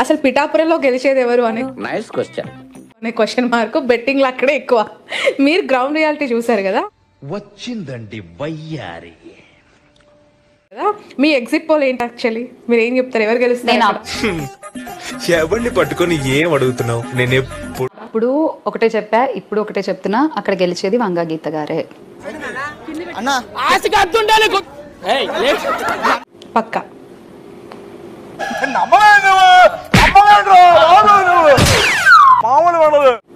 అసలు పిఠాపురంలో గెలిచేది ఎవరు అనే నైస్ క్వశ్చన్ అనే క్వశ్చన్ మార్క్ బెట్టింగ్లు అక్కడే ఎక్కువ. మీరు గ్రౌండ్ రియాలిటీ చూసారు కదా, వచ్చిందండి వయ్యారి. మీ ఎగ్జిట్ పోల్ ఏంటి? యాక్చువల్లీ మీరు ఏం చెప్తారు, ఎవరు గెలుస్తారు? ఎవరిని పట్టుకొని ఏం అడుగుతున్నావు? నేను అప్పుడు ఒకటే చెప్పా, ఇప్పుడు ఒకటే చెప్తున్నా, అక్కడ గెలిచేది వంగా గీత గారే. పక్కా.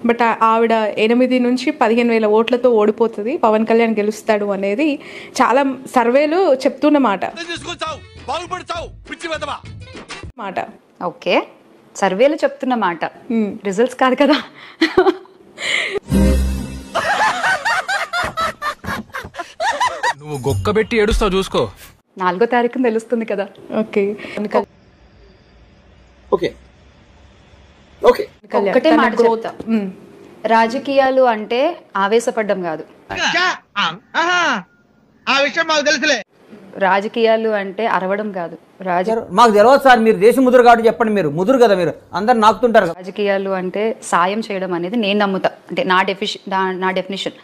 బట్ ఆవిడ 8 నుంచి 15,000 ఓట్లతో ఓడిపోతుంది, పవన్ కళ్యాణ్ గెలుస్తాడు అనేది చాలా సర్వేలు చెప్తున్న మాట. ఓకే, సర్వేలు చెప్తున్న మాట, రిజల్ట్స్ కాదు కదా. నువ్వు గొక్క పెట్టి ఏడుస్తావు చూసుకో. 4వ తారీఖున తెలుస్తుంది కదా. ఓకే, ఒక్కటే మాట చెప్తా, రాజకీయాలు అంటే ఆవేశపడ్డం కాదు. రాజకీయాలు అంటే అరవడం కాదు. మాకు తెలియదు సార్, మీరు దేశ ముదురు కాబట్టి చెప్పండి. మీరు ముదురు కదా, మీరు అందరు నాకుతుంటారు. రాజకీయాలు అంటే సాయం చేయడం అనేది నేను నమ్ముతా, అంటే నా డెఫినిషన్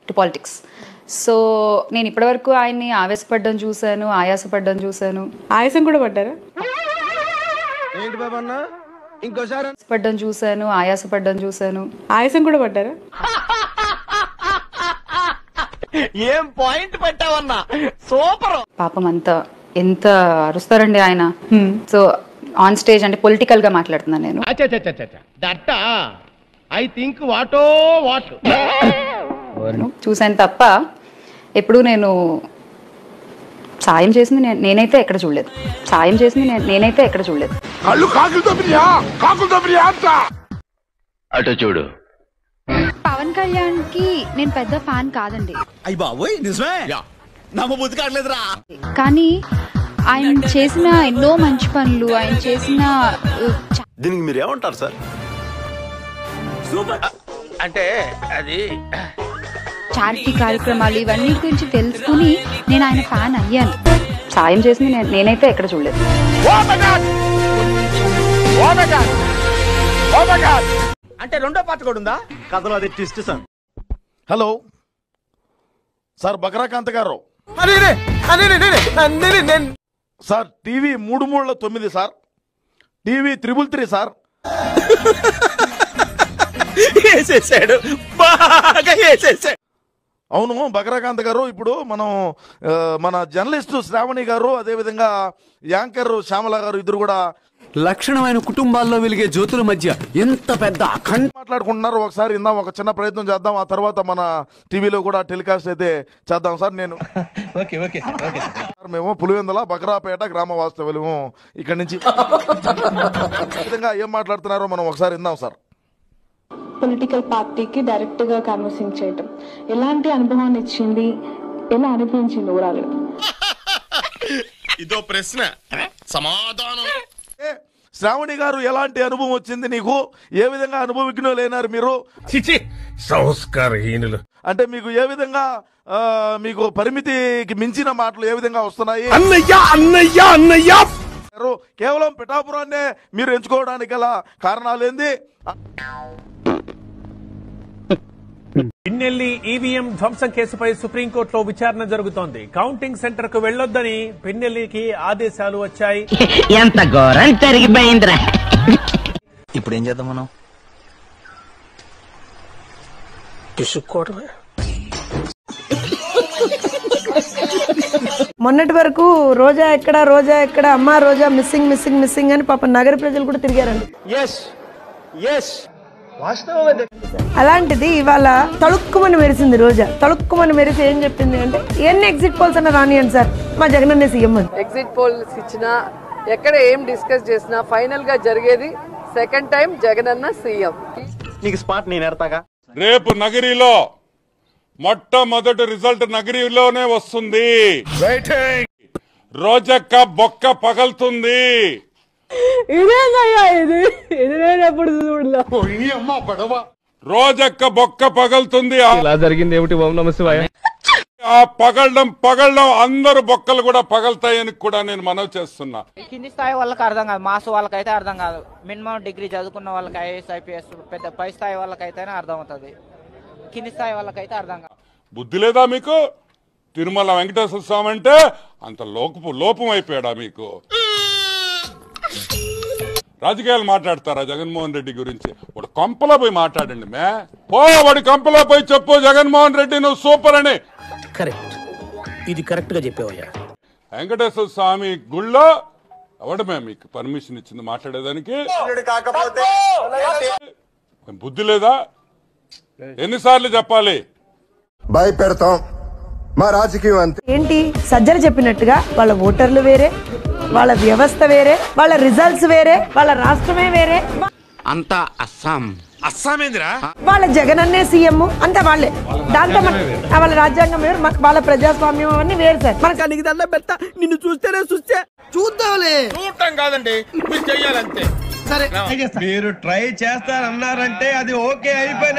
టు పాలిటిక్స్. సో నేను ఇప్పటివరకు ఆయన్ని ఆవేశపడ్డం చూశాను, ఆయాసపడ్డం చూశాను. ఆయాసం కూడా పడ్డారా? పడ్డం చూశాను, ఆయాసపడ్డం చూశాను. ఆయాసం కూడా పడ్డారా? ఏం పాయింట్ పెట్టావన్నా, సూపర్. పాపం అంతా ఎంత అరుస్తారండి ఆయన. సో ఆన్ స్టేజ్ అంటే పొలిటికల్ గా మాట్లాడుతున్నాను నేను. చూసాను తప్ప ఎప్పుడు నేను సాయం చేసింది నేనైతే ఎక్కడ చూడలేదు. సాయం చేసింది నేనైతే ఎక్కడ చూడలేదు. అటు చూడు. పవన్ కళ్యాణ్ కి నేను పెద్ద ఫ్యాన్ కాదండి, కానీ ఆయన చేసిన ఎన్నో మంచి పనులు, ఆయన చేసిన దీనికి మీరు ఏమంటారు సార్? అంటే అది చారిటీ కార్యక్రమాలు ఇవన్నీ గురించి తెలుసుకుని నేను ఆయన ఫ్యాన్ అయ్యాను. సాయం చేసింది నేనైతే ఎక్కడ చూడలేదు. అంటే రెండో పార్ట్ కూడా ఉందా కథలో? అది ట్విస్ట్ సార్. హలో సార్, బకరాకాంత్ గారు sir, TV 339 sir, TV 333 sir. వేసేసాడు, బాగా వేసేసాడు. అవును బకరాకాంత్ గారు, ఇప్పుడు మన జర్నలిస్టు శ్రావణి గారు, అదేవిధంగా యాంకర్ శ్యామల గారు, ఇద్దరు కూడా లక్షణమైన కుటుంబాల్లో వెలిగే జ్యోతుల మధ్య ఎంత పెద్ద మాట్లాడుకుంటున్నారు. ఒకసారి ఇందాం, ఒక చిన్న ప్రయత్నం చేద్దాం, ఆ తర్వాత మన టీవీలో కూడా టెలికాస్ట్ అయితే చేద్దాం సార్. నేను మేము పులివెందుల బకరాపేట గ్రామ వాస్తవ్యులము, ఇక్కడి నుంచి విధంగా ఏం మాట్లాడుతున్నారో మనం ఒకసారి ఇందాం సార్. పొలిటికల్ పార్టీకి డైరెక్ట్ గా కన్వర్సింగ్ చేయటం ఎలాంటి అనుభవాన్ని ఇచ్చింది, ఎలా అనిపించింది ఓవరాల్? ఇదో ప్రశ్న, సమాధానం. శ్రావణి గారు, ఎలాంటి అనుభవం వచ్చింది నీకు? ఏ విధంగా అనుభవిజ్ఞులైనారు మీరు? సంస్కారహీనులు అంటే మీకు ఏ విధంగా, మీకు పరిమితికి మించిన మాటలు ఏ విధంగా వస్తున్నాయి? కేవలం పిఠాపురాన్నే మీరు ఎంచుకోవడానికి గల కారణాలు ఏంది? పిన్నెల్లి ఈవీఎం ధ్వంసం కేసుపై సుప్రీంకోర్టులో విచారణ జరుగుతోంది. కౌంటింగ్ సెంటర్ కు వెళ్లొద్దని పిన్నెల్లికి ఆదేశాలు వచ్చాయి. ఎంత ఘోరం జరిగిపోయిందిరా. ఇప్పుడు ఏం చేద్దాం మనం? మొన్నటి వరకు రోజా ఎక్కడ అమ్మా రోజా మిస్సింగ్ అని పాప నగర ప్రజలు కూడా తిరిగారండి. అలాంటిది ఇవాళ తళుక్కుమని మెరిసింది రోజా. తళుక్కుమని మెరిసి ఏం చెప్పింది అంటే, ఎన్ని ఎగ్జిట్ పోల్స్ అన్న రానియండి సార్, మా జగనన్నే సీఎం అని. ఎగ్జిట్ పోల్స్ ఇచ్చినా, ఎక్కడ ఏం డిస్కస్ చేసినా ఫైనల్ గా జరిగేది సెకండ్ టైం జగనన్న సీఎం. నీకు స్పాట్ నేను ఎడతాగా. రేపు నగరిలో మొట్టమొదటి రిజల్ట్ నగరిలోనే వస్తుంది. రోజక్క బొక్క పగలుతుంది. ఇదేనయ్యా ఇది నేను ఎప్పుడు చూడలే. రోజక్క బొక్క పగలుతుంది. ఇలా జరిగింది ఏమిటి? ఓం నమః శివాయ. ఆ పగలడం అందరు బొక్కలు కూడా పగలుతాయని కూడా నేను మనవి చేస్తున్నా. కింది స్థాయి వాళ్ళకి అర్థం కాదు, మాస్ వాళ్ళకైతే అర్థం కాదు. మినిమం డిగ్రీ చదువుకున్న వాళ్ళకి ఐఏఎస్ ఐపీఎస్ పెద్ద పై స్థాయి వాళ్ళకైతేనే అర్థం అవుతుంది, కింది స్థాయి వాళ్ళకైతే అర్థం కాదు. బుద్ధి లేదా మీకు? తిరుమల వెంకటేశ్వర స్వామి అంటే అంత లోపం అయిపోయాడా మీకు? రాజకీయాలు మాట్లాడతారా జగన్మోహన్ రెడ్డి గురించి? వాడు కంపలో పోయి మాట్లాడండి వాడి కంపలో పోయి చెప్పు జగన్మోహన్ రెడ్డి నువ్వు సూపర్ అని. కరెక్ట్, ఇది కరెక్ట్ గా చెప్పావయ్యా. వెంకటేశ్వర స్వామి గుళ్ళో ఎవడమే మీకు పర్మిషన్ ఇచ్చింది మాట్లాడేదానికి? బుద్ధి లేదా? ఎన్నిసార్లు చెప్పాలి? భయపెడతాం మా రాజకీయం అంతే. ఏంటి సజ్జలు చెప్పినట్టుగా వాళ్ళ ఓటర్లు వేరే, వాళ్ళ వ్యవస్థ వేరే, వాళ్ళ రిజల్ట్స్ వేరే, వాళ్ళ రాష్ట్రమే వేరే, అంతా అస్సామేందిరా. వాళ్ళ జగనన్నే సీఎం అంతా వాళ్ళే. దాంతో వాళ్ళ రాజ్యాంగం వేరు, వాళ్ళ ప్రజాస్వామ్యం అన్ని వేరు సార్. మన కనికి దండ పెడతా, నిన్ను చూస్తేనే చూద్దాంలే. చూడటం కాదండి, మీరు చెయ్యాలంతే. సరే మీరు ట్రై చేస్తారన్నారంటే అది ఓకే అయిపోయిన